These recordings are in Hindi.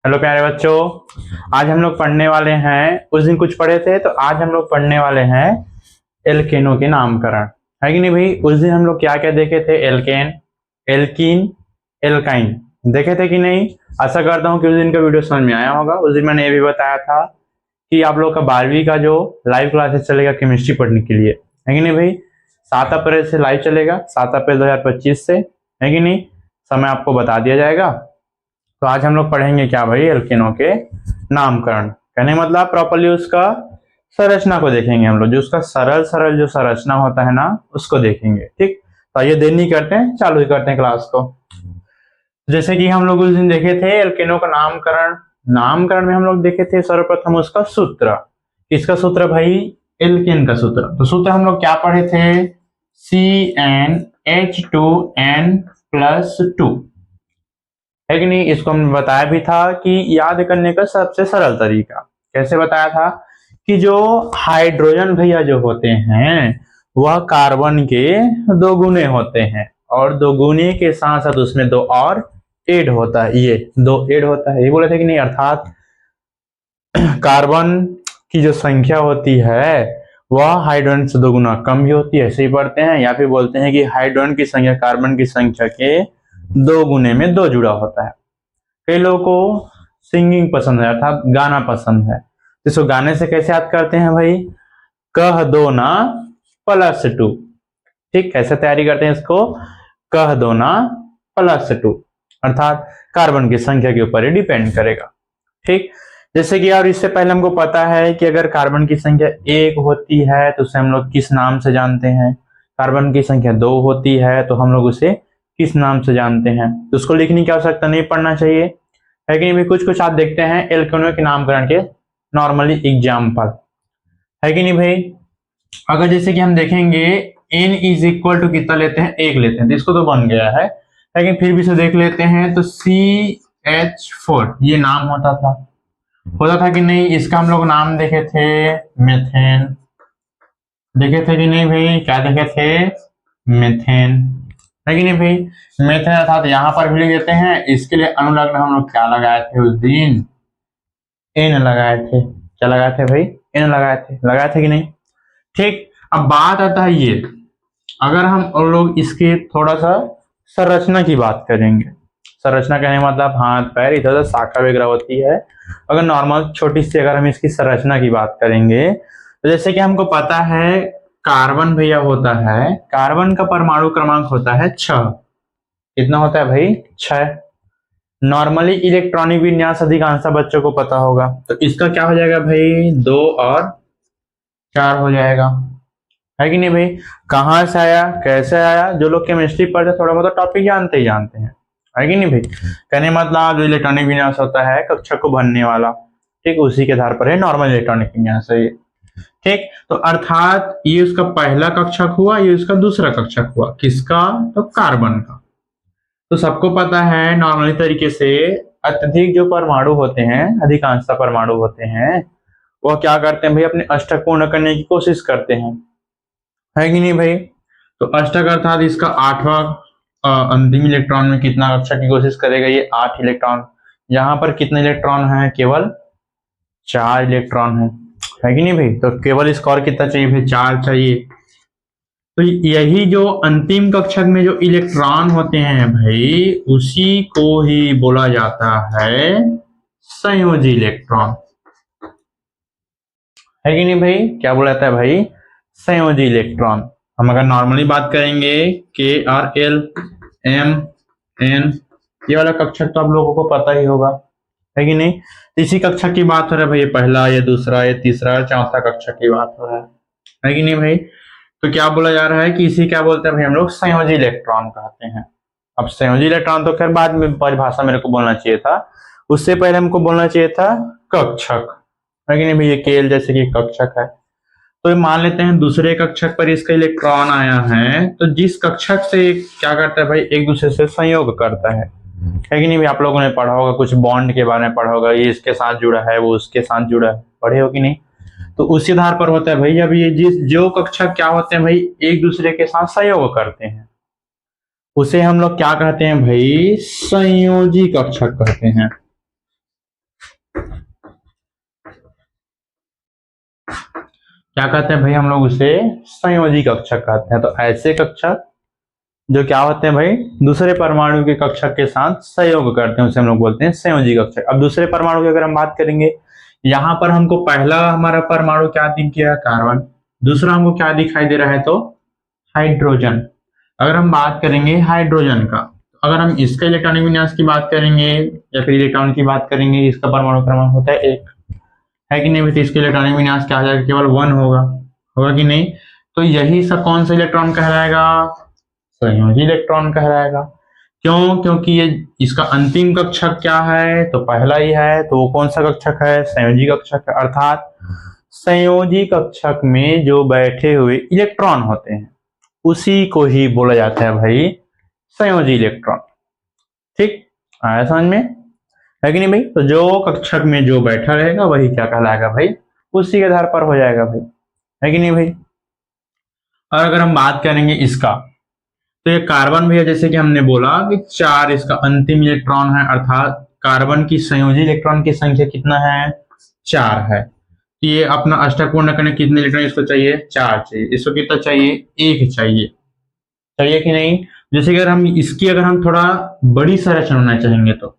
हेलो प्यारे बच्चों। आज हम लोग पढ़ने वाले हैं, उस दिन कुछ पढ़े थे तो आज हम लोग पढ़ने वाले हैं एल्केनों के नामकरण। है कि नहीं भाई? उस दिन हम लोग क्या क्या देखे थे? एल्केन, एल्कीन, एल्काइन देखे थे कि नहीं? आशा करता हूँ कि उस दिन का वीडियो समझ में आया होगा। उस दिन मैंने ये भी बताया था कि आप लोग का 12वीं का जो लाइव क्लासेस चलेगा केमिस्ट्री पढ़ने के लिए, है कि नहीं भाई? 7 अप्रैल से लाइव चलेगा, 7 अप्रैल 2025 से, है कि नहीं? समय आपको बता दिया जाएगा। तो आज हम लोग पढ़ेंगे क्या भाई? एल्केनों के नामकरण। कहने मतलब प्रॉपर्ली उसका संरचना को देखेंगे हम लोग, जो उसका सरल सरल जो संरचना होता है ना, उसको देखेंगे। ठीक, तो ये देर नहीं करते हैं, चालू ही करते हैं क्लास को। जैसे कि हम लोग उस दिन देखे थे एल्केनों का नामकरण। नामकरण में हम लोग देखे थे सर्वप्रथम उसका सूत्र। किसका सूत्र भाई? एल्केन का सूत्र। तो सूत्र हम लोग क्या पढ़े थे? CnH2n+2, है कि नहीं? इसको हमने बताया भी था कि याद करने का सबसे सरल तरीका कैसे बताया था कि जो हाइड्रोजन भैया जो होते हैं वह कार्बन के 2 गुने होते हैं, और 2 गुने के साथ साथ उसमें 2 और ऐड होता है। ये 2 ऐड होता है, ये बोले थे कि नहीं? अर्थात कार्बन की जो संख्या होती है वह हाइड्रोजन से 2 गुना कम भी होती है, ऐसे ही पढ़ते हैं। या फिर बोलते हैं कि हाइड्रोजन की संख्या कार्बन की संख्या के 2 गुने में 2 जुड़ा होता है। कई लोगों को सिंगिंग पसंद है, अर्थात गाना पसंद है। इसको गाने से कैसे याद करते हैं भाई? कह दो ना +2। ठीक, कैसे तैयारी करते हैं इसको? कह दो ना +2, अर्थात कार्बन की संख्या के ऊपर ही डिपेंड करेगा। ठीक, जैसे कि और इससे पहले हमको पता है कि अगर कार्बन की संख्या 1 होती है तो उसे हम लोग किस नाम से जानते हैं? कार्बन की संख्या 2 होती है तो हम लोग उसे किस नाम से जानते हैं? तो उसको लिखने की आवश्यकता नहीं पड़ना चाहिए, है कि नहीं भाई? कुछ कुछ आप देखते हैं एल्केनों के नामकरण के नॉर्मली एग्जाम्पल, है कि नहीं भाई? अगर जैसे कि हम देखेंगे n = कितना लेते हैं? 1 लेते हैं, तो इसको तो बन गया है, लेकिन फिर भी इसे देख लेते हैं। तो CH4 ये नाम होता था कि नहीं? इसका हम लोग नाम देखे थे मेथेन, देखे थे कि नहीं भाई? क्या देखे थे? मेथेन, है कि नहीं भाई? मेथेन अर्थात यहाँ पर भी लिख देते हैं। इसके लिए अनुलग्न हम लोग क्या लगाए थे उस दिन? एन लगाए थे। क्या लगाए थे भाई? एन लगाए थे कि नहीं? ठीक, अब बात आता है ये, अगर हम और लोग इसके थोड़ा सा संरचना की बात करेंगे। संरचना कहने मतलब हाथ पैर इधर उधर शाखा वगैरह होती है। अगर नॉर्मल छोटी सी अगर हम इसकी संरचना की बात करेंगे तो जैसे कि हमको पता है कार्बन भैया होता है, कार्बन का परमाणु क्रमांक होता है 6। कितना होता है भाई? 6। नॉर्मली इलेक्ट्रॉनिक विन्यास अधिकांश बच्चों को पता होगा, तो इसका क्या हो जाएगा भाई? 2 और 4 हो जाएगा, है कि नहीं भाई? कहाँ से आया, कैसे आया? जो लोग केमिस्ट्री पढ़ते थोड़ा बहुत टॉपिक जानते ही जानते हैं, है कि नहीं भाई? कहने मतलब जो इलेक्ट्रॉनिक विन्यास होता है कक्षा को भरने वाला, ठीक, उसी के आधार पर है नॉर्मल इलेक्ट्रॉनिक विन्यास है ये। ठीक, तो अर्थात ये उसका पहला कक्षक हुआ, ये उसका दूसरा कक्षक हुआ। किसका? तो कार्बन का। तो सबको पता है नॉर्मली तरीके से अत्यधिक जो परमाणु होते हैं, अधिकांशतः परमाणु होते हैं, वह क्या करते हैं भाई? अपने अष्टक पूर्ण करने की कोशिश करते हैं, है कि नहीं भाई? तो अष्टक अर्थात इसका 8वां अंतिम इलेक्ट्रॉन में कितना कक्षा की कोशिश करेगा? ये 8 इलेक्ट्रॉन। यहाँ पर कितने इलेक्ट्रॉन है? केवल 4 इलेक्ट्रॉन है कि नहीं भाई? तो केवल स्कोर कितना चाहिए भाई? 4 चाहिए। तो यही जो अंतिम कक्षक में जो इलेक्ट्रॉन होते हैं भाई, उसी को ही बोला जाता है संयोजी इलेक्ट्रॉन, है कि नहीं भाई? क्या बोला जाता है भाई? संयोजी इलेक्ट्रॉन। हम अगर नॉर्मली बात करेंगे KRL MN, ये वाला कक्षक तो आप लोगों को पता ही होगा, है कि नहीं? इसी कक्षक की बात हो रहा है भाई, ये पहला, ये दूसरा, ये तीसरा, चौथा कक्षक की बात हो रहा है कि नहीं भाई? तो क्या बोला जा रहा है कि इसी क्या बोलते हैं भाई हम लोग? संयोजी इलेक्ट्रॉन कहते हैं। अब संयोजी इलेक्ट्रॉन तो खैर बाद में परिभाषा मेरे को बोलना चाहिए था, उससे पहले हमको बोलना चाहिए था कक्षक, है कि नहीं भाई? ये केल जैसे कि कक्षक है। तो मान लेते हैं दूसरे कक्षक पर इसका इलेक्ट्रॉन आया है, तो जिस कक्षक से क्या करता है भाई? एक दूसरे से संयोग करता है कि नहीं भाई? आप लोगों ने पढ़ा होगा, कुछ बॉन्ड के बारे में पढ़ा होगा, ये इसके साथ जुड़ा है, वो उसके साथ जुड़ा है, पढ़े हो कि नहीं? तो उसी आधार पर होता है भाई। अब ये जो कक्षक क्या होते हैं भाई? एक दूसरे के साथ संयोग करते हैं, उसे हम लोग क्या कहते हैं भाई? संयोजी कक्षक कहते हैं। क्या कहते हैं भाई, हम लोग उसे संयोजी कक्षक कहते हैं। तो ऐसे कक्षक जो क्या होते हैं भाई, दूसरे परमाणु के कक्षक के साथ सहयोग करते हैं, उसे हम लोग बोलते हैं संयोजी कक्षक। अब दूसरे परमाणु की अगर हम बात करेंगे, यहाँ पर हमको पहला हमारा परमाणु क्या दिख गया, कार्बन। दूसरा हमको क्या दिखाई दे रहा है, तो हाइड्रोजन। अगर हम बात करेंगे हाइड्रोजन का, अगर हम इसका इलेक्ट्रॉनिक विन्यास की बात करेंगे या फिर इलेक्ट्रॉन की बात करेंगे, इसका परमाणु क्रमांक होता है 1, है कि नहीं भाई। तो इसके इलेक्ट्रॉनिक विन्यास क्या आ जाएगा, केवल 1 होगा, होगा कि नहीं। तो यही सब कौन सा इलेक्ट्रॉन कहलाएगा, संयोजी इलेक्ट्रॉन कहलाएगा। क्यों, क्योंकि ये इसका अंतिम कक्षक क्या है, तो पहला ही है, तो वो कौन सा कक्षक है, संयोजी कक्षक है। अर्थात संयोजी कक्षक में जो बैठे हुए इलेक्ट्रॉन होते हैं उसी को ही बोला जाता है भाई संयोजी इलेक्ट्रॉन। ठीक, आया समझ में, है कि नहीं भाई। तो जो कक्षक में जो बैठा रहेगा वही क्या कहलाएगा भाई, उसी के आधार पर हो जाएगा भाई, है कि नहीं भाई। और अगर हम बात करेंगे इसका, तो ये कार्बन भी है, जैसे कि हमने बोला कि 4 इसका अंतिम इलेक्ट्रॉन है, अर्थात कार्बन की संयोजी इलेक्ट्रॉन की संख्या कितना है, 4 है। तो ये अपना अष्टक पूर्ण करने कितने इलेक्ट्रॉन इसको चाहिए, 4 चाहिए। इसको कितना चाहिए, 1 चाहिए, चाहिए कि नहीं। जैसे कि अगर हम इसकी अगर हम थोड़ा बड़ी संरचना बनाना चाहेंगे, तो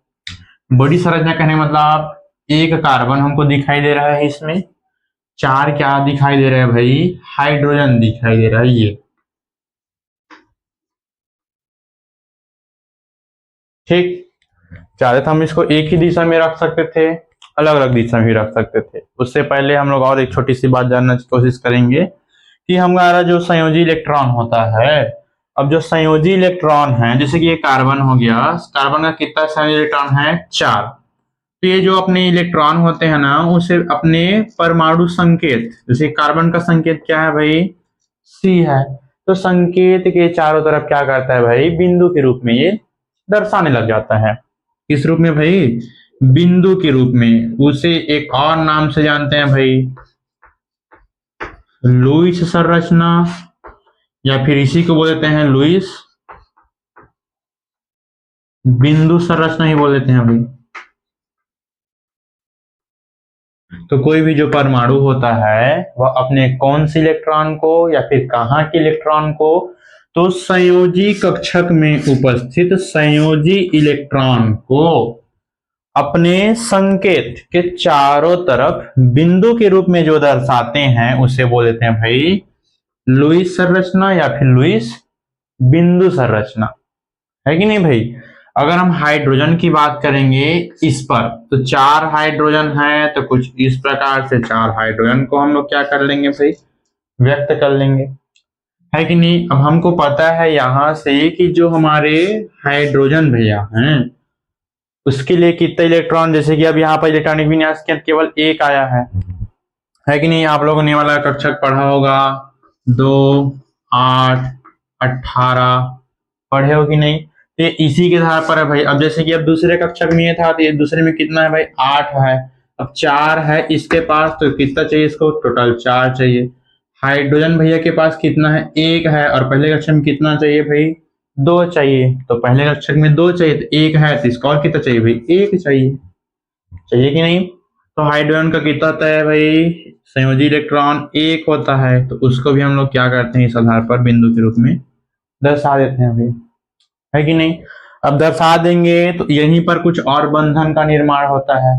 बड़ी संरचना कहने मतलब एक कार्बन हमको दिखाई दे रहा है, इसमें 4 क्या दिखाई दे रहा है भाई, हाइड्रोजन दिखाई दे रहा है। ये ठीक, चाहे तो हम इसको एक ही दिशा में रख सकते थे, अलग अलग दिशा में भी रख सकते थे। उससे पहले हम लोग और एक छोटी सी बात जानने की कोशिश करेंगे कि हमारा जो संयोजी इलेक्ट्रॉन होता है, अब जो संयोजी इलेक्ट्रॉन है, जैसे कि ये कार्बन हो गया, कार्बन का कितना संयोजी इलेक्ट्रॉन है, 4। तो ये जो अपने इलेक्ट्रॉन होते हैं ना, उसे अपने परमाणु संकेत, जैसे कार्बन का संकेत क्या है भाई, सी है, तो संकेत के चारों तरफ क्या करता है भाई, बिंदु के रूप में ये दर्शाने लग जाता है। किस रूप में भाई, बिंदु के रूप में। उसे एक और नाम से जानते हैं भाई, लुईस संरचना, या फिर इसी को बोल देते हैं लुईस बिंदु संरचना ही बोल देते हैं भाई। तो कोई भी जो परमाणु होता है वह अपने कौन से इलेक्ट्रॉन को या फिर कहाँ के इलेक्ट्रॉन को, तो संयोजी कक्षक में उपस्थित संयोजी इलेक्ट्रॉन को अपने संकेत के चारों तरफ बिंदु के रूप में जो दर्शाते हैं उसे बोल देते हैं भाई लुईस संरचना या फिर लुईस बिंदु संरचना, है कि नहीं भाई। अगर हम हाइड्रोजन की बात करेंगे इस पर, तो 4 हाइड्रोजन है, तो कुछ इस प्रकार से 4 हाइड्रोजन को हम लोग क्या कर लेंगे भाई, व्यक्त कर लेंगे, है कि नहीं। अब हमको पता है यहां से कि जो हमारे हाइड्रोजन भैया हैं उसके लिए कितने इलेक्ट्रॉन, जैसे कि अब यहाँ पर इलेक्ट्रॉनिक विन्यास के केवल 1 आया है कि नहीं। आप लोगों ने वाला कक्षक पढ़ा होगा, 2, 8, 18 पढ़े हो कि नहीं। तो ये इसी के आधार पर है भाई। अब जैसे कि अब दूसरे कक्षक में ये था, तो ये दूसरे में कितना है भाई, 8 है। अब 4 है इसके पास, तो कितना चाहिए इसको, टोटल 4 चाहिए। हाइड्रोजन भैया के पास कितना है, 1 है, और पहले कक्षक में कितना चाहिए भाई, 2 चाहिए। तो पहले कक्षक में 2 चाहिए, तो 1 है, तो इसका और कितना चाहिए भाई, 1 चाहिए, चाहिए कि नहीं। तो हाइड्रोजन का कितना होता है भाई, संयोजी इलेक्ट्रॉन 1 होता है, तो उसको भी हम लोग क्या करते हैं, इस आधार पर बिंदु के रूप में दर्शा देते हैं भाई, है कि नहीं। अब दर्शा देंगे तो यहीं पर कुछ और बंधन का निर्माण होता है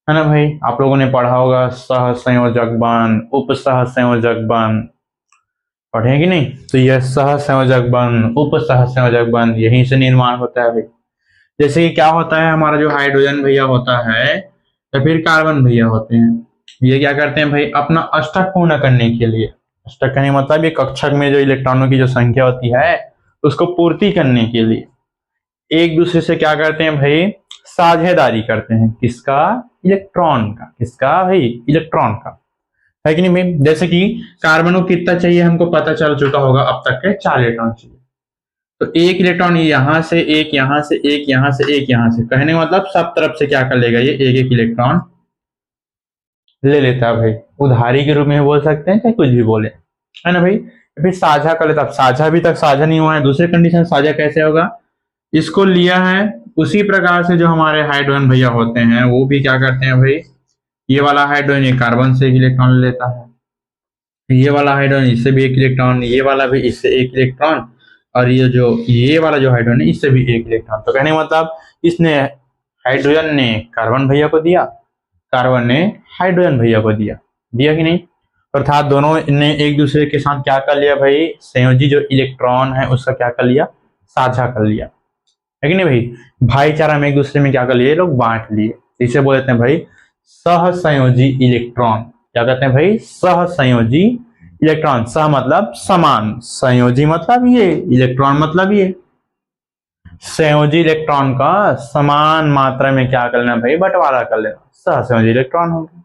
ना भाई। आप लोगों ने पढ़ा होगा सह संयोजक बंध, उप सह संयोजक बंध, पढ़े कि नहीं। तो यह सह संयोजक बंध, उप सह संयोजक बंध यहीं से निर्माण होता है भाई। जैसे कि क्या होता है, हमारा जो हाइड्रोजन भैया होता है या फिर कार्बन भैया होते हैं, ये क्या करते हैं भाई, अपना अष्टक पूर्ण करने के लिए, अष्टक कहने मतलब ये कक्षक में जो इलेक्ट्रॉनों की जो संख्या होती है उसको पूर्ति करने के लिए एक दूसरे से क्या करते हैं भाई, साझेदारी करते हैं। किसका, इलेक्ट्रॉन का। किसका भाई, इलेक्ट्रॉन का, है कि नहीं भाई। जैसे कि कार्बन को कितना चाहिए हमको पता चल चुका होगा अब तक के, 4 इलेक्ट्रॉन चाहिए। तो 1 इलेक्ट्रॉन यहां से, 1 यहां से, 1 यहां से, 1 यहां से, कहने का मतलब सब तरफ से क्या कर लेगा, ये 1 1 इलेक्ट्रॉन ले लेता है भाई। उधारी के रूप में बोल सकते हैं, चाहे कुछ भी बोले, है ना भाई। फिर साझा कर लेता, अब साझा अभी तक साझा नहीं हुआ है, दूसरे कंडीशन साझा कैसे होगा, इसको लिया है उसी प्रकार से जो हमारे हाइड्रोजन भैया होते हैं वो भी क्या करते हैं भाई, ये वाला हाइड्रोजन ये कार्बन से एक इलेक्ट्रॉन लेता है, ये वाला हाइड्रोजन इससे भी एक इलेक्ट्रॉन, ये वाला भी इससे एक इलेक्ट्रॉन, और ये वाला जो हाइड्रोजन है इससे भी एक इलेक्ट्रॉन। तो कहने का मतलब इसने हाइड्रोजन ने कार्बन भैया को दिया, कार्बन ने हाइड्रोजन भैया को दिया, दिया कि नहीं। अर्थात दोनों ने एक दूसरे के साथ क्या कर लिया भाई, संयोजी जो इलेक्ट्रॉन है उसका क्या कर लिया, साझा कर लिया, है कि नहीं भाई। भाईचारा में एक दूसरे में क्या कर लिए, लोग बांट लिए। इसे बोलते हैं भाई सहसंयोजी इलेक्ट्रॉन। क्या कहते हैं भाई, सहसंयोजी इलेक्ट्रॉन। सह मतलब समान, संयोजी मतलब ये, इलेक्ट्रॉन मतलब ये। संयोजी इलेक्ट्रॉन का समान मात्रा में क्या करना भाई, बंटवारा कर लेना, सहसंयोजी इलेक्ट्रॉन हो गया,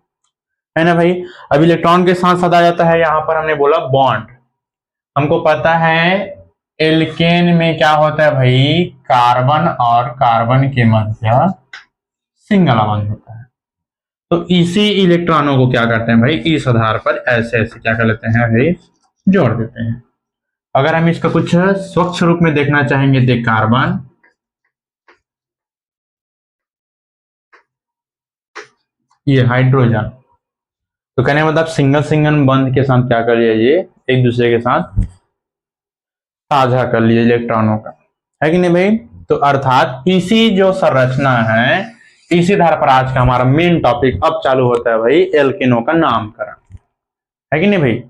है ना भाई। अब इलेक्ट्रॉन के साथ साथ आ जाता है यहाँ पर हमने बोला बॉन्ड। हमको पता है एल्केन में क्या होता है भाई, कार्बन और कार्बन के मध्य सिंगल बॉन्ड होता है। तो इसी इलेक्ट्रॉनों को क्या करते हैं भाई, इस आधार पर ऐसे ऐसे क्या कर लेते हैं भाई, जोड़ देते हैं। अगर हम इसका कुछ स्वच्छ रूप में देखना चाहेंगे, देख कार्बन, ये हाइड्रोजन, तो कहने मतलब सिंगल सिंगल बॉन्ड के साथ क्या कर लिया, ये एक दूसरे के साथ साझा कर लिए इलेक्ट्रॉनों का, है कि नहीं भाई। तो अर्थात इसी जो संरचना है, इसी आधार पर आज का हमारा मेन टॉपिक अब चालू होता है भाई, एल्केनों का नामकरण, है कि नहीं भाई।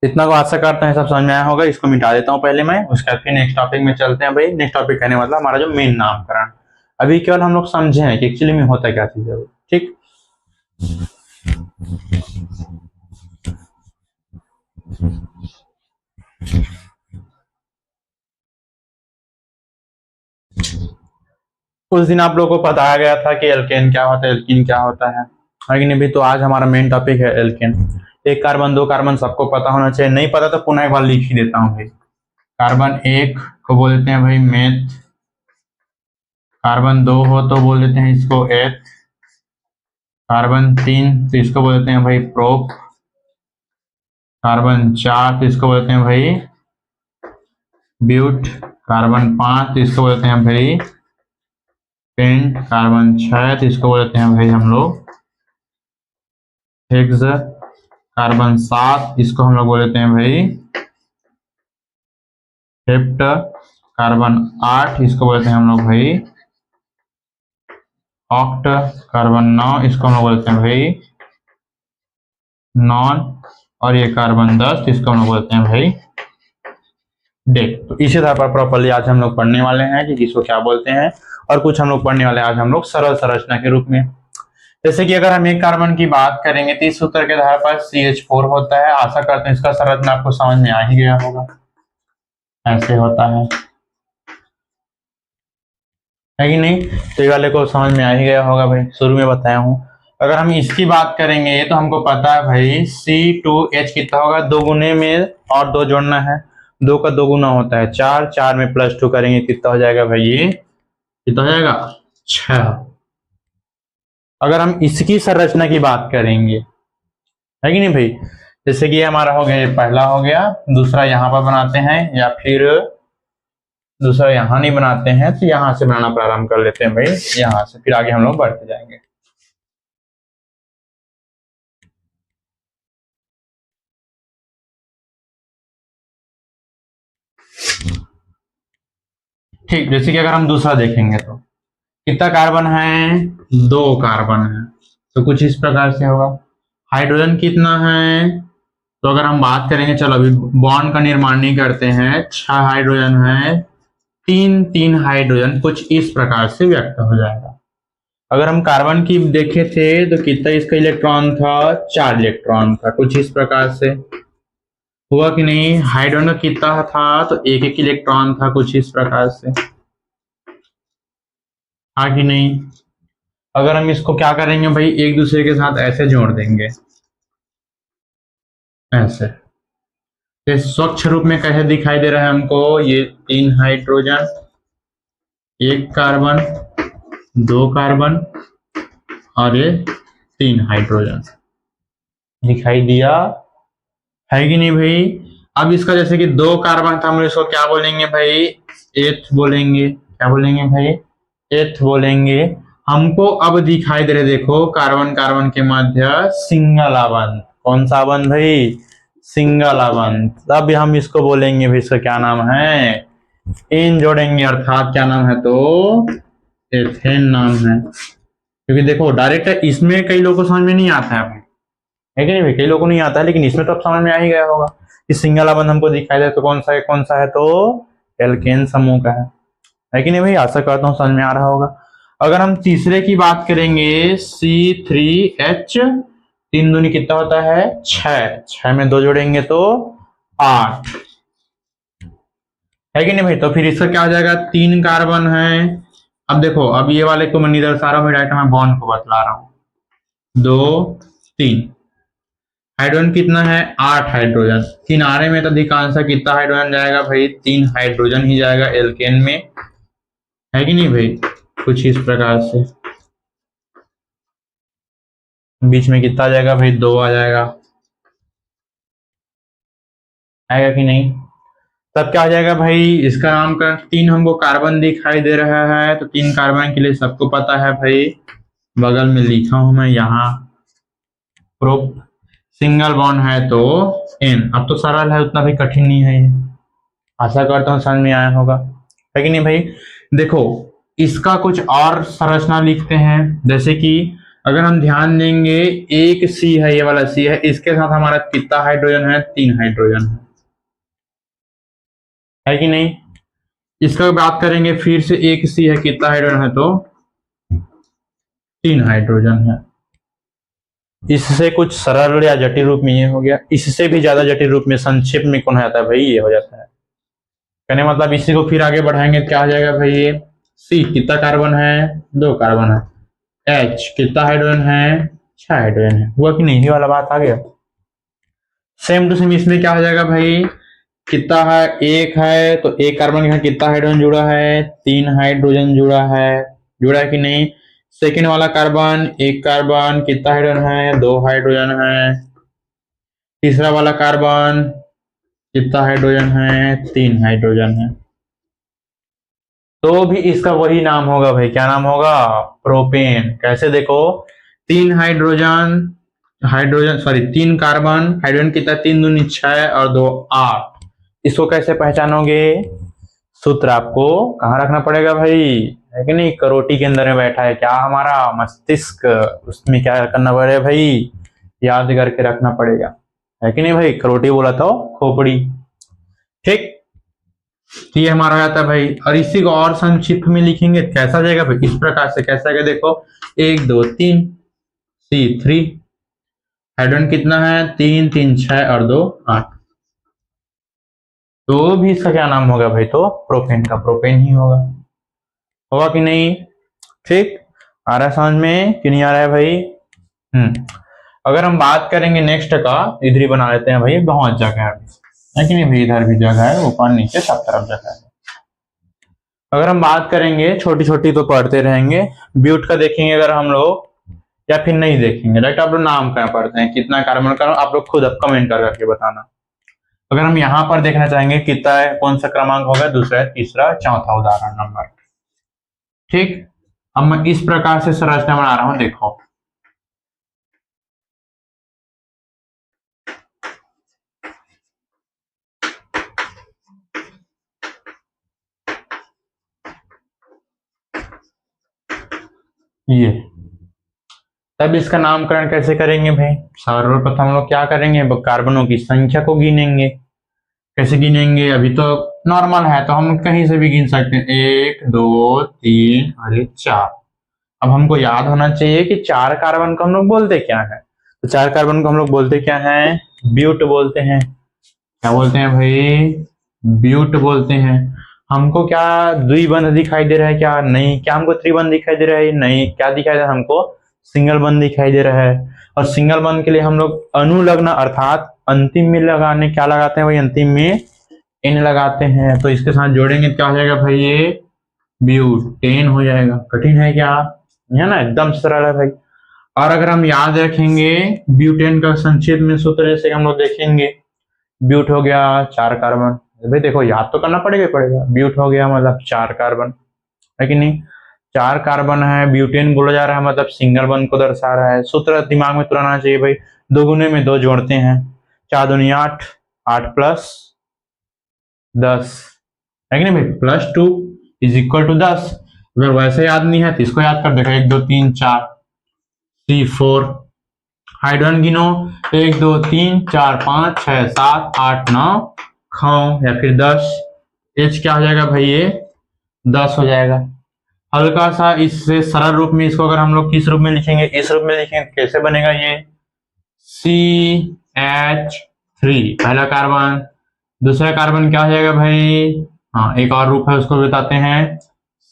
इतना को आशा करते हैं सब समझ में आया होगा। इसको मिटा देता हूं पहले मैं, उसके बाद फिर नेक्स्ट टॉपिक में चलते हैं भाई। नेक्स्ट टॉपिक कहने मतलब हमारा जो मेन नामकरण, अभी केवल हम लोग समझे हैं कि एक्चुअली में होता क्या चीज है, ठीक। उस दिन आप लोगों को बताया गया था कि एल्केन क्या होता है, एल्कीन क्या होता है कि नहीं भाई। तो आज हमारा मेन टॉपिक है एल्केन। एक कार्बन, दो कार्बन सबको पता होना चाहिए, नहीं पता तो पुनः एक बार लिख ही देता हूँ भाई। कार्बन एक को बोल देते हैं भाई मेथ, कार्बन दो हो तो बोल देते हैं इसको एथ, कार्बन तीन तो इसको बोल देते हैं भाई प्रोप, कार्बन चार तो इसको बोलते हैं भाई ब्यूट, कार्बन पांच तो इसको बोलते हैं भाई पेंट, कार्बन छह तो इसको बोलते हैं भाई हम लोग हेक्स, कार्बन सात इसको हम लोग बोलते हैं भाई हेप्ट, कार्बन आठ इसको बोलते हैं हम लोग भाई ऑक्ट, कार्बन नौ इसको हम लोग बोलते हैं भाई नॉन, और ये कार्बन 10 इसको हम लोग बोलते हैं भाई डेट। तो इसी तरह पर प्रॉपर्ली आज हम लोग पढ़ने वाले हैं कि इसको क्या बोलते हैं, और कुछ हम लोग पढ़ने वाले हैं आज हम लोग सरल संरचना के रूप में। जैसे कि अगर हम एक कार्बन की बात करेंगे तो इस सूत्र के आधार पर CH4 होता है। आशा करते हैं इसका संरचना आपको समझ में आ ही गया होगा, ऐसे होता है कि नहीं। तो ये वाले को समझ में आ ही गया होगा भाई, शुरू में बताया हूं। अगर हम इसकी बात करेंगे तो हमको पता है भाई C2H कितना होगा, दो गुने में और दो जोड़ना है, दो का दो गुना होता है चार, चार में +2 करेंगे कितना हो जाएगा भाई, ये कितना हो जाएगा 6। अगर हम इसकी संरचना की बात करेंगे, है कि नहीं भाई, जैसे कि हमारा हो गया, पहला हो गया, दूसरा यहाँ पर बनाते हैं, या फिर दूसरा यहाँ नहीं बनाते हैं तो यहाँ से बनाना प्रारंभ कर लेते हैं भाई, यहाँ से फिर आगे हम लोग बढ़ते जाएंगे। ठीक, जैसे कि अगर हम दूसरा देखेंगे तो कितना कार्बन है, दो कार्बन है, तो कुछ इस प्रकार से होगा। हाइड्रोजन कितना है, तो अगर हम बात करेंगे, चलो अभी बॉन्ड का निर्माण नहीं करते हैं, 6 हाइड्रोजन है, तीन तीन हाइड्रोजन, कुछ इस प्रकार से व्यक्त हो जाएगा। अगर हम कार्बन की देखे थे तो कितना इसका इलेक्ट्रॉन था, 4 इलेक्ट्रॉन था, कुछ इस प्रकार से हुआ कि नहीं। हाइड्रोजन का कितना था, तो एक एक इलेक्ट्रॉन था, कुछ इस प्रकार से, हाँ कि नहीं। अगर हम इसको क्या करेंगे भाई, एक दूसरे के साथ ऐसे जोड़ देंगे, ऐसे, तो स्वच्छ रूप में कैसे दिखाई दे रहा है हमको, ये 3 हाइड्रोजन, एक कार्बन, दो कार्बन, और ये 3 हाइड्रोजन दिखाई दिया, है कि नहीं भाई। अब इसका जैसे कि 2 कार्बन था, हम इसको क्या बोलेंगे भाई, एथ बोलेंगे, क्या बोलेंगे भाई, एथ बोलेंगे। हमको अब दिखाई दे रहे, देखो कार्बन कार्बन के मध्य सिंगल बंध, कौन सा बंध भाई, सिंगल बंध। अब हम इसको बोलेंगे भाई, इसका क्या नाम है, इन जोड़ेंगे, अर्थात क्या नाम है तो एथेन नाम है। क्योंकि देखो डायरेक्ट इसमें कई लोगों को समझ में नहीं आता है कि नहीं भाई, कई लोगों को नहीं आता है, लेकिन इसमें तो अब समझ में आ ही गया होगा कि सिंगल बंध हमको दिखाई दे तो कौन सा है तो एल्केन समूह का है कि नहीं भाई। आशा करता हूँ समझ में आ रहा होगा। अगर हम तीसरे की बात करेंगे C3H, 3 दूनी कितना होता है 6, 6 में 2 जोड़ेंगे तो 8, है कि नहीं भाई। तो फिर इसका क्या हो जाएगा, 3 कार्बन है। अब देखो, अब ये वाले को मैं नहीं दर्शा रहा हूँ, डायरेक्ट मैं बॉन्ड को बतला रहा हूँ। 2 3 हाइड्रोजन कितना है 8 हाइड्रोजन। किनारे में तो अधिकांश कितना हाइड्रोजन जाएगा भाई, 3 हाइड्रोजन ही जाएगा एल्केन में, है कि नहीं भाई। कुछ इस प्रकार से बीच में कितना आ जाएगा भाई, 2 आ जाएगा, आएगा कि नहीं। तब क्या आ जाएगा भाई, इसका नाम का 3 हमको कार्बन दिखाई दे रहा है, तो 3 कार्बन के लिए सबको पता है भाई, बगल में लिखा हूं मैं यहाँ प्रोप। सिंगल बॉन्ड है तो N। अब तो सरल है, उतना भी कठिन नहीं है ये। आशा करता हूँ समझ में आया होगा, है कि नहीं भाई। देखो इसका कुछ और संरचना लिखते हैं, जैसे कि अगर हम ध्यान देंगे, एक C है, ये वाला C है, इसके साथ हमारा कितना हाइड्रोजन है, 3 हाइड्रोजन है कि नहीं। इसका बात करेंगे फिर से, एक C है, कितना हाइड्रोजन है तो 3 हाइड्रोजन है। इससे कुछ सरल या जटिल रूप में ये हो गया, इससे भी ज्यादा जटिल रूप में संक्षेप में कौन हो जाता है भाई, ये हो जाता है। कहने मतलब इसी को फिर आगे बढ़ाएंगे, क्या हो जाएगा भाई, ये C कितना कार्बन है, 2 कार्बन है, H कितना हाइड्रोजन है, 6 हाइड्रोजन है, हुआ कि नहीं, ये वाला बात आ गया। सेम टू सेम इसमें क्या हो जाएगा भाई, कितना है, 1 है, तो 1 कार्बन के साथ कितना हाइड्रोजन जुड़ा है, 3 हाइड्रोजन जुड़ा है कि नहीं। सेकेंड वाला कार्बन, 1 कार्बन, कितना हाइड्रोजन है, 2 हाइड्रोजन है। तीसरा वाला कार्बन कितना हाइड्रोजन है, 3 हाइड्रोजन है। तो भी इसका वही नाम होगा भाई, क्या नाम होगा, प्रोपेन। कैसे देखो, 3 हाइड्रोजन सॉरी 3 कार्बन, हाइड्रोजन कितना, 3 दूनी 6 और 2 8। इसको कैसे पहचानोगे, सूत्र आपको कहाँ रखना पड़ेगा भाई, है कि नहीं, करोटी के अंदर में बैठा है क्या हमारा मस्तिष्क, उसमें क्या करना पड़ेगा भाई, याद करके रखना पड़ेगा, है कि नहीं भाई। करोटी बोला तो खोपड़ी, ठीक। तो ये हमारा आता है भाई, और इसी को और संक्षिप्त में लिखेंगे कैसा जाएगा भाई, इस प्रकार से कैसा जाएगा, देखो 1 2 3 C3, हाइड्रोजन कितना है, 3 3 6 और 2 8। तो भी इसका क्या नाम होगा भाई, तो प्रोपेन का प्रोपेन ही होगा कि नहीं, ठीक। आ रहा है समझ में कि नहीं आ रहा है भाई। अगर हम बात करेंगे नेक्स्ट का, इधर ही बना लेते हैं भाई, बहुत जगह है कि नहीं भाई, इधर भी जगह है, ऊपर नीचे सब तरफ जगह है। अगर हम बात करेंगे छोटी छोटी तो पढ़ते रहेंगे, ब्यूट का देखेंगे अगर हम लोग, या फिर नहीं देखेंगे, डायरेक्ट आप लोग नाम क्या पढ़ते हैं, कितना कार्बन का, आप लोग खुद अब कमेंट करके बताना। अगर हम यहाँ पर देखना चाहेंगे कितना है, कौन सा क्रमांक होगा, दूसरा, तीसरा, चौथा उदाहरण नंबर, ठीक। अब मैं इस प्रकार से संरचना बना रहा हूं, देखो ये। तब इसका नामकरण कैसे करेंगे भाई, सर्वप्रथम हम लोग क्या करेंगे, कार्बनों की संख्या को गिनेंगे। कैसे गिनेंगे, अभी तो नॉर्मल है तो हम कहीं से भी गिन सकते हैं, 1 2 3 और 4। अब हमको याद होना चाहिए कि 4 कार्बन को हम लोग बोलते क्या है, तो 4 कार्बन को हम लोग बोलते क्या है, ब्यूट बोलते हैं। क्या बोलते हैं भाई, ब्यूट बोलते हैं। हमको क्या द्विबंध दिखाई दे रहा है, क्या नहीं, क्या हमको त्रिबंध दिखाई दे रहा है, नहीं, क्या दिखाई दे रहा है हमको, सिंगल बंध दिखाई दे रहा है। और सिंगल बंध के लिए हम लोग अनुलग्न अर्थात अंतिम में लगाने क्या लगाते हैं भाई, अंतिम में N लगाते हैं। तो इसके साथ जोड़ेंगे क्या हो जाएगा भाई, ये ब्यूटेन हो जाएगा। कठिन है क्या, है ना, एकदम सरल है भाई। और अगर हम याद रखेंगे ब्यूटेन का संक्षेप में सूत्र, जैसे हम लोग देखेंगे, ब्यूट हो गया 4 कार्बन, भाई देखो याद तो करना पड़ेगा, ब्यूट हो गया मतलब 4 कार्बन, है कि नहीं, 4 कार्बन है, ब्यूटेन बोला जा रहा है, मतलब सिंगल बंध को दर्शा रहा है। सूत्र दिमाग में तुरंत आना चाहिए भाई, 2 गुने में 2 जोड़ते हैं, 4 दूनी 8, 8 प्लस 10 है कि नहीं भाई, +2 इज इक्वल टू 10। अगर वैसे याद नहीं है तो इसको याद कर देखो, 1 2 3 4 C4। हाइड्रोजन गिनो, 1 2 3 4 5 6 7 8 9 खो या फिर 10। H क्या हो जाएगा भाई, ये 10 हो जाएगा। हल्का सा इससे सरल रूप में इसको अगर हम लोग किस रूप में लिखेंगे, इस रूप में लिखेंगे, कैसे बनेगा ये CH3 पहला कार्बन, दूसरा कार्बन क्या हो जाएगा भाई, हाँ एक और रूप है उसको बताते हैं,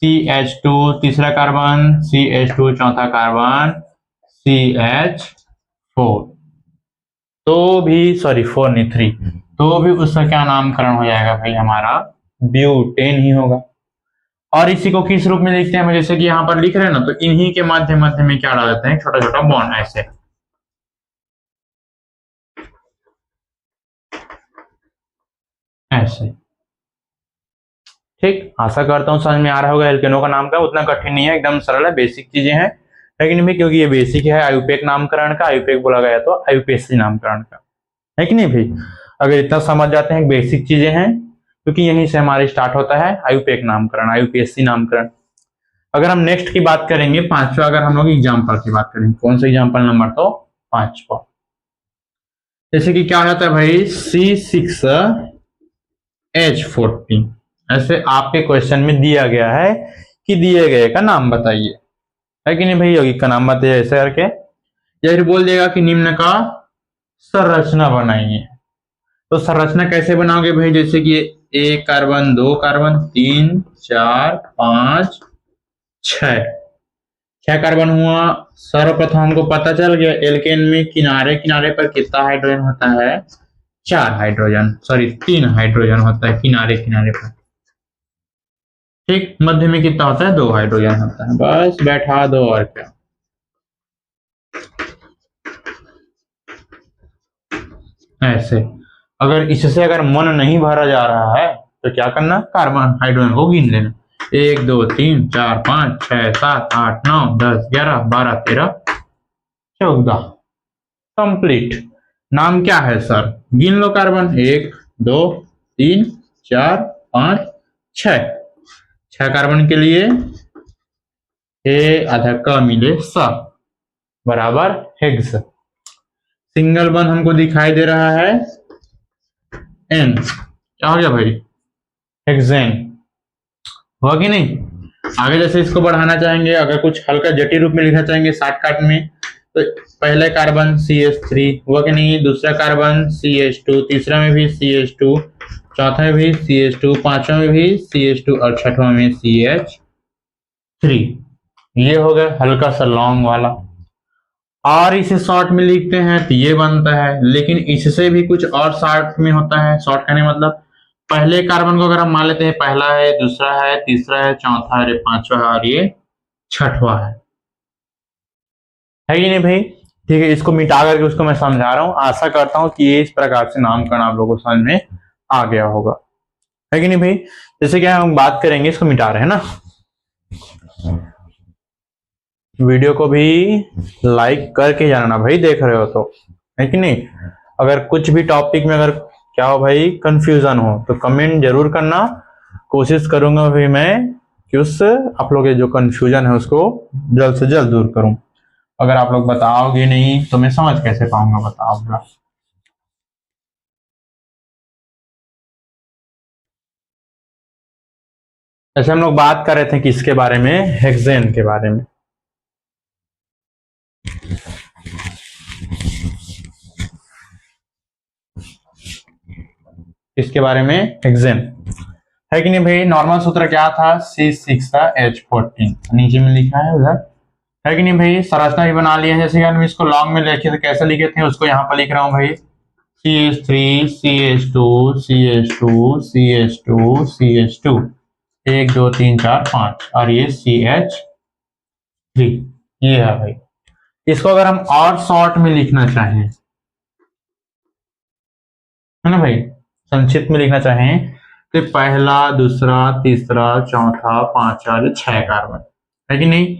CH2 तीसरा कार्बन, CH2 चौथा कार्बन, CH4। तो भी सॉरी 4 नहीं 3, तो भी उसका क्या नामकरण हो जाएगा भाई, हमारा ब्यूटेन ही होगा। और इसी को किस रूप में लिखते हैं, जैसे कि यहाँ पर लिख रहे हैं ना, तो इन्हीं के मध्य मध्य में क्या डाल देते हैं, छोटा छोटा बॉन्ड ऐसे, ऐसे। ठीक, आशा करता हूँ समझ में आ रहा होगा। एल्केनो का नाम का उतना कठिन नहीं है, एकदम सरल है, बेसिक चीजें हैं। लेकिन भाई क्योंकि ये बेसिक है आयुपेक नामकरण का, आयुपेक बोला गया तो आयुपेसी नामकरण का, है कि नहीं भाई। अगर इतना समझ जाते हैं बेसिक चीजें हैं, क्योंकि यहीं से हमारे स्टार्ट होता है आयुपेक नामकरण, आयुपेसी नामकरण। अगर हम नेक्स्ट की बात करेंगे, पांचवा, अगर हम लोग एग्जाम्पल की बात करेंगे, कौन सा एग्जाम्पल नंबर, तो पांचवा। जैसे कि क्या होता है भाई, C6H14, ऐसे आपके क्वेश्चन में दिया गया है कि दिए गए का नाम बताइए, है कि नहीं भाई, यौगिक का नाम बताइए ऐसे करके, या फिर बोल देगा कि निम्न का संरचना बनाइए। तो संरचना कैसे बनाओगे भाई, जैसे कि 1 कार्बन 2 कार्बन 3 4 5 6 कार्बन हुआ। सर्वप्रथम हमको पता चल गया एल्केन में किनारे किनारे पर कितना हाइड्रोजन होता है, 4 हाइड्रोजन, सॉरी 3 हाइड्रोजन होता है किनारे किनारे पर। ठीक, मध्य में कितना होता है, 2 हाइड्रोजन होता है, बस बैठा दो और क्या। ऐसे अगर इससे अगर मन नहीं भरा जा रहा है तो क्या करना, कार्बन हाइड्रोजन को गिन लेना, 1 2 3 4 5 6 7 8 9 10 11 12 13 14 कंप्लीट। नाम क्या है सर, गिन लो कार्बन, 1 2 3 4 5 6 कार्बन के लिए ए आधा क मिले स बराबर हेक्स। सिंगल बंद हमको दिखाई दे रहा है एन, क्या हो गया भाई, हेक्सेन, हुआ कि नहीं। आगे जैसे इसको बढ़ाना चाहेंगे, अगर कुछ हल्का जटिल रूप में लिखना चाहेंगे शॉर्टकट में, तो पहले कार्बन CH3 हुआ कि नहीं, दूसरा कार्बन CH2, तीसरा में भी CH2, चौथा में भी CH2, पांचवा में भी CH2 और छठवां में CH3। ये हो गया हल्का सा लॉन्ग वाला। और इसे शॉर्ट में लिखते हैं तो ये बनता है, लेकिन इससे भी कुछ और शॉर्ट में होता है। शॉर्ट करने मतलब पहले कार्बन को अगर हम मान लेते हैं, पहला है, दूसरा है, तीसरा है, चौथा है, पांचवा है और ये छठवा है कि नहीं भाई। ठीक है, इसको मिटा करके उसको मैं समझा रहा हूँ। आशा करता हूँ कि ये इस प्रकार से नामकरण आप लोगों को समझ में आ गया होगा, है कि नहीं भाई। जैसे कि हम बात करेंगे, इसको मिटा रहे हैं ना, वीडियो को भी लाइक करके जाना भाई, देख रहे हो तो, है कि नहीं। अगर कुछ भी टॉपिक में अगर क्या हो भाई कंफ्यूजन हो तो कमेंट जरूर करना, कोशिश करूंगा भाई मैं कि उस आप लोग के जो कंफ्यूजन है उसको जल्द से जल्द दूर करूं। अगर आप लोग बताओगे नहीं तो मैं समझ कैसे पाऊंगा, बताओ। ऐसे हम लोग बात कर रहे थे किसके बारे में, हेक्सेन के बारे में। इसके बारे में हेक्सेन, है कि नहीं भाई। नॉर्मल सूत्र क्या था, C6H14, नीचे में लिखा है उधर, है कि नहीं भाई। संरचना भी बना लिया है, जैसे हम इसको लॉन्ग में लिखे थे, कैसे लिखे थे उसको यहाँ पर लिख रहा हूँ भाई, CH3 CH2 CH2 CH2 CH2, 1 2 3 4 5 और ये CH3, ये है भाई। इसको अगर हम और शॉर्ट में लिखना चाहें, है ना भाई, संक्षिप्त में लिखना चाहें तो पहला, दूसरा, तीसरा, चौथा, पांचवा, 6 कार्बन, है कि नहीं।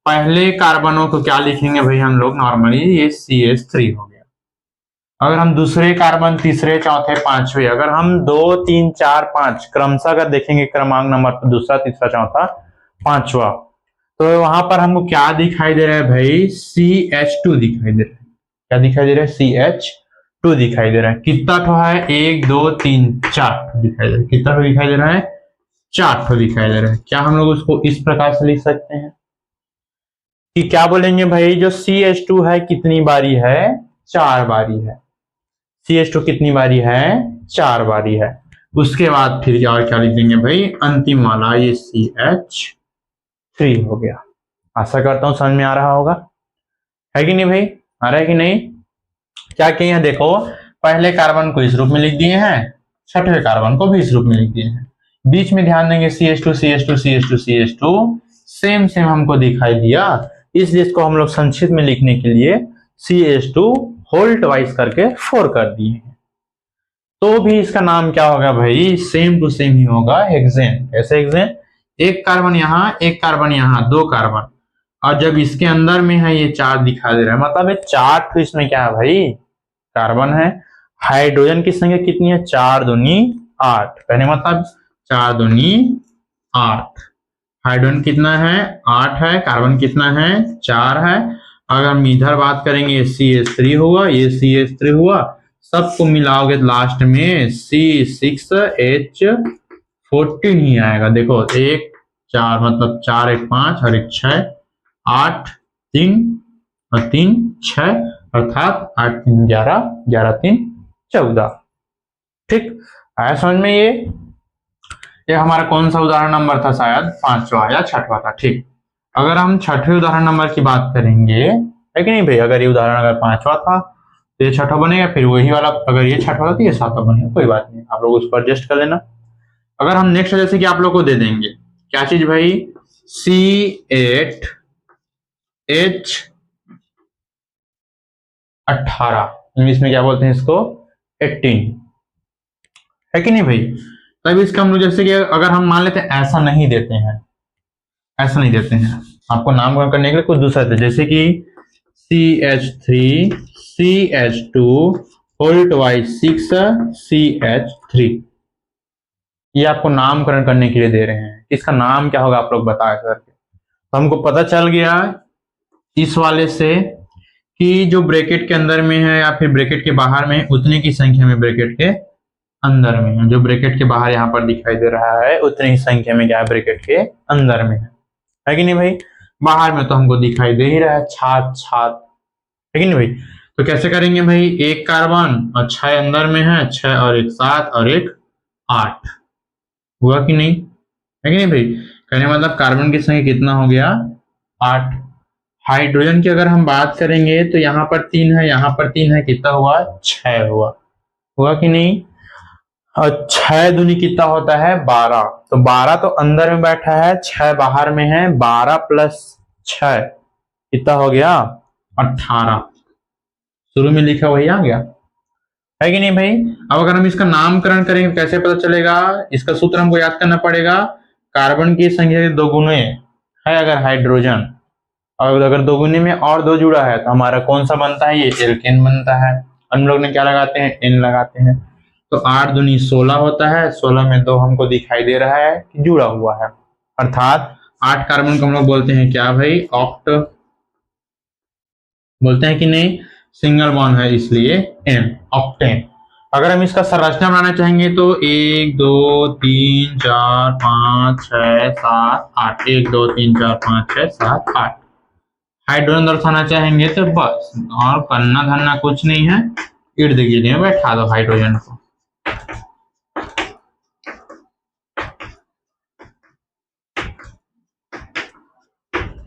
पहले कार्बनों को क्या लिखेंगे भाई हम लोग, नॉर्मली ये CH3 हो गया। अगर हम दूसरे कार्बन, तीसरे, चौथे, पांचवे, अगर हम 2, 3, 4, 5 क्रमशः अगर देखेंगे क्रमांक नंबर पर, दूसरा, तीसरा, चौथा, पांचवा, तो वहां पर हमको क्या दिखाई दे रहा है भाई? CH2 दिखाई दे रहा है। क्या दिखाई दे रहा है? CH2 दिखाई दे रहा है। कितना ठो है? 1, 2, 3, 4 दिखाई दे रहा है। कितना ठो दिखाई दे रहा है? 4 ठो दिखाई दे रहा है। क्या हम लोग उसको इस प्रकार से लिख सकते हैं कि क्या बोलेंगे भाई, जो CH2 है कितनी बारी है? 4 बारी है। CH2 कितनी बारी है? 4 बारी है। उसके बाद फिर और क्या लिख देंगे भाई? अंतिम वाला ये CH3 हो गया। आशा करता हूं समझ में आ रहा होगा, है कि नहीं भाई? आ रहा है कि नहीं? क्या किए हैं देखो, पहले कार्बन को इस रूप में लिख दिए हैं, छठवें कार्बन को भी इस रूप में लिख दिए हैं। बीच में ध्यान देंगे CH2 CH2 CH2 CH2 same same हमको दिखाई दिया, इसलिए इसको हम लोग संक्षिप्त में लिखने के लिए CH2 होल ट्वाइस करके 4 कर दिए हैं। तो भी इसका नाम क्या होगा भाई? सेम टू सेम ही होगा, हेक्सेन। कैसे हेक्सेन? एक कार्बन यहाँ, एक कार्बन यहाँ, 2 कार्बन, और जब इसके अंदर में है ये 4 दिखा दे रहा है, मतलब ये 4 तो इसमें क्या है भाई? कार्बन है। हाइड्रोजन की संख्या कितनी है? 4 दूनी 8। कहने मतलब 4 दूनी 8। हाइड्रोजन कितना है? 8 है। कार्बन कितना है? 4 है। अगर हम इधर बात करेंगे, CH3 हुआ, ये CH3 हुआ, सबको मिलाओगे लास्ट में C6H14 ही आएगा। देखो 1 4 मतलब 4 1 5 और 1 6, 8 3 और 3 6, अर्थात 8 3 11, 11 3 14। ठीक, आया समझ में? ये हमारा कौन सा उदाहरण नंबर था? शायद 5वां या 6वां था। ठीक, अगर हम 6वें उदाहरण नंबर की बात करेंगे, है कि नहीं भाई? अगर ये उदाहरण अगर 5वां था तो ये 6वां बनेगा, फिर वही वाला अगर ये 6वां था तो ये 7वां बनेगा। कोई बात नहीं, आप लोग उस पर एडजस्ट कर लेना। अगर हम नेक्स्ट जैसे कि आप लोग को दे देंगे क्या चीज भाई? C8H18, इंग्लिश में क्या बोलते हैं इसको? 18, है कि नहीं भाई? तब इसका हम लोग जैसे कि अगर हम मान लेते हैं ऐसा नहीं देते हैं, ऐसा नहीं देते हैं, आपको नामकरण करने के लिए कुछ दूसरा देते, जैसे कि CH3 CH2 whole twice 6 CH3, ये आपको नामकरण करने के लिए दे रहे हैं। इसका नाम क्या होगा आप लोग बताएं सर। तो हमको पता चल गया इस वाले से कि जो ब्रैकेट के अंदर में है या फिर ब्रैकेट के बाहर में, उतने की संख्या में ब्रैकेट के अंदर में है। जो ब्रैकेट के बाहर यहाँ पर दिखाई दे रहा है उतनी ही संख्या में क्या है? ब्रैकेट के अंदर में है कि नहीं भाई? बाहर में तो हमको दिखाई दे ही रहा है, छात छात, है कि नहीं भाई? तो कैसे करेंगे भाई? 1 कार्बन और 6 अंदर में है, 6 और 1 7 और 1 8, हुआ कि नहीं? है कि नहीं भाई? कहने मतलब कार्बन की संख्या कितना हो गया? 8। हाइड्रोजन की अगर हम बात करेंगे तो यहाँ पर 3 है, यहाँ पर 3 है, कितना हुआ? 6 हुआ। हुआ कि नहीं? और 6 दूनी कितना होता है? 12। तो 12 तो अंदर में बैठा है, 6 बाहर में है, 12 प्लस 6 कितना हो गया? 18। शुरू में लिखा वही आ गया, है कि नहीं भाई? अब अगर हम इसका नामकरण करेंगे कैसे पता चलेगा? इसका सूत्र हमको याद करना पड़ेगा। कार्बन की संख्या के 2 गुने है अगर हाइड्रोजन, और अगर 2 गुने में और 2 जुड़ा है तो हमारा कौन सा बनता है? ये एल्केन बनता है। हम लोग ने क्या लगाते हैं? एन लगाते हैं। तो 8 दूनी 16 होता है, 16 में 2 हमको दिखाई दे रहा है कि जुड़ा हुआ है, अर्थात 8 कार्बन को हम लोग बोलते हैं क्या भाई? ऑक्ट बोलते हैं कि नहीं? सिंगल बॉन्ड है इसलिए एन, ऑक्टेन। अगर हम इसका संरचना बनाना चाहेंगे तो 1 2 3 4 5 6 7 8, 1 2 3 4 5 6 7 8। हाइड्रोजन दर्शाना चाहेंगे तो बस, और करना धरना कुछ नहीं है, इर्द गिर्द में बैठा दो हाइड्रोजन को।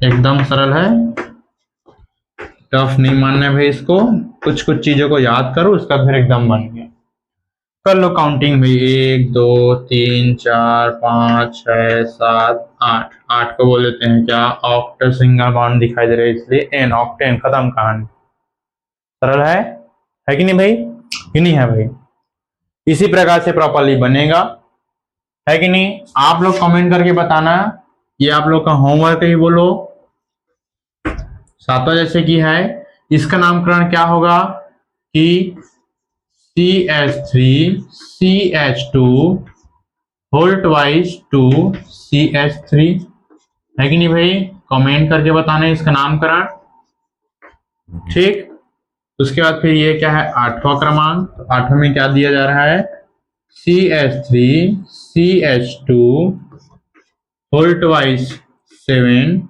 एकदम सरल है, टफ नहीं मानना है भाई इसको। कुछ कुछ चीजों को याद करो, उसका फिर एकदम बन गया। कर लो काउंटिंग भाई, 1 2 3 4 5 6 7 8। 8 को बोल देते हैं क्या? ऑक्ट, सिंगल बॉन्ड दिखाई दे रहा है इसलिए एन, ऑक्टेन, खत्म कहानी। सरल है कि नहीं भाई? कि नहीं है भाई? इसी प्रकार से प्रॉपरली बनेगा, है कि नहीं? आप लोग कमेंट करके बताना, ये आप लोग का होमवर्क ही बोलो। 7वां जैसे कि है, इसका नामकरण क्या होगा कि CH3CH2 होल ट्वाइस 2CH3 है कि नहीं भाई? कमेंट करके बताना है इसका नामकरण। ठीक, उसके बाद फिर ये क्या है, 8वां क्रमांक। तो 8वें में क्या दिया जा रहा है, CH3CH2 होल ट्वाइस 7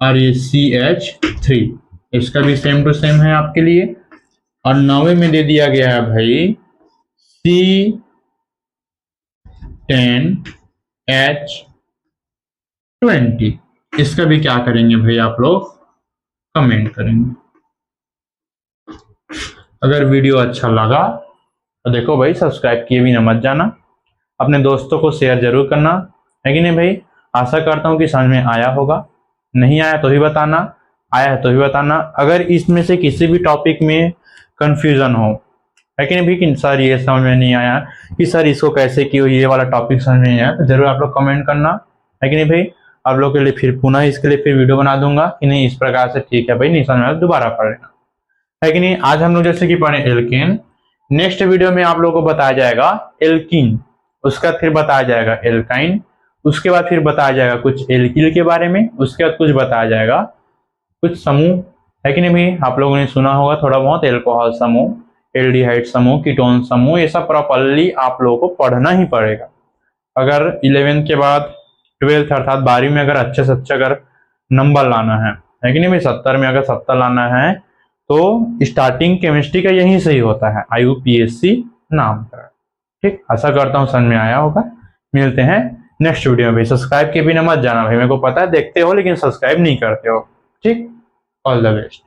और ये CH3, इसका भी सेम टू सेम है आपके लिए। और 9वें में दे दिया गया है भाई C10H20, इसका भी क्या करेंगे भाई आप लोग, कमेंट करेंगे। अगर वीडियो अच्छा लगा तो देखो भाई, सब्सक्राइब किए भी ना मत जाना, अपने दोस्तों को शेयर जरूर करना, है कि नहीं भाई? आशा करता हूँ कि समझ में आया होगा। नहीं आया तो भी बताना, आया है तो भी बताना। अगर इसमें से किसी भी टॉपिक में कंफ्यूजन हो, है कि नहीं भाई, कि सर ये समझ में नहीं आया, कि सर इसको कैसे किया, ये वाला टॉपिक समझ में नहीं आया, तो जरूर आप लोग कमेंट करना, है कि नहीं भाई? आप लोग के लिए फिर पुनः इसके लिए फिर वीडियो बना दूंगा कि नहीं इस प्रकार से, ठीक है भाई, नहीं समझ में आया दोबारा पढ़ लेना, है कि नहीं? आज हम लोग जैसे कि पढ़े एल्केन, नेक्स्ट वीडियो में आप लोगों को बताया जाएगा एल्कीन, उसका फिर बताया जाएगा एल्काइन, उसके बाद फिर बताया जाएगा कुछ एल्किल के बारे में, उसके बाद कुछ बताया जाएगा कुछ समूह, है कि नहीं भाई? आप लोगों ने सुना होगा थोड़ा बहुत, एल्कोहल समूह, एल्डिहाइड समूह, कीटोन समूह, ये सब प्रॉपरली आप लोगों को पढ़ना ही पड़ेगा। अगर 11th के बाद 12th अर्थात 12वीं में अगर अच्छे से अच्छा अगर नंबर लाना है कि नहीं भाई? 70 में अगर 70 लाना है तो स्टार्टिंग केमिस्ट्री का यहीं से ही होता है, IUPAC नाम का। ठीक, आशा करता हूँ समझ में आया होगा। मिलते हैं नेक्स्ट वीडियो में भाई। सब्सक्राइब के बिना मत जाना भाई, मेरे को पता है देखते हो लेकिन सब्सक्राइब नहीं करते हो। ठीक, ऑल द बेस्ट।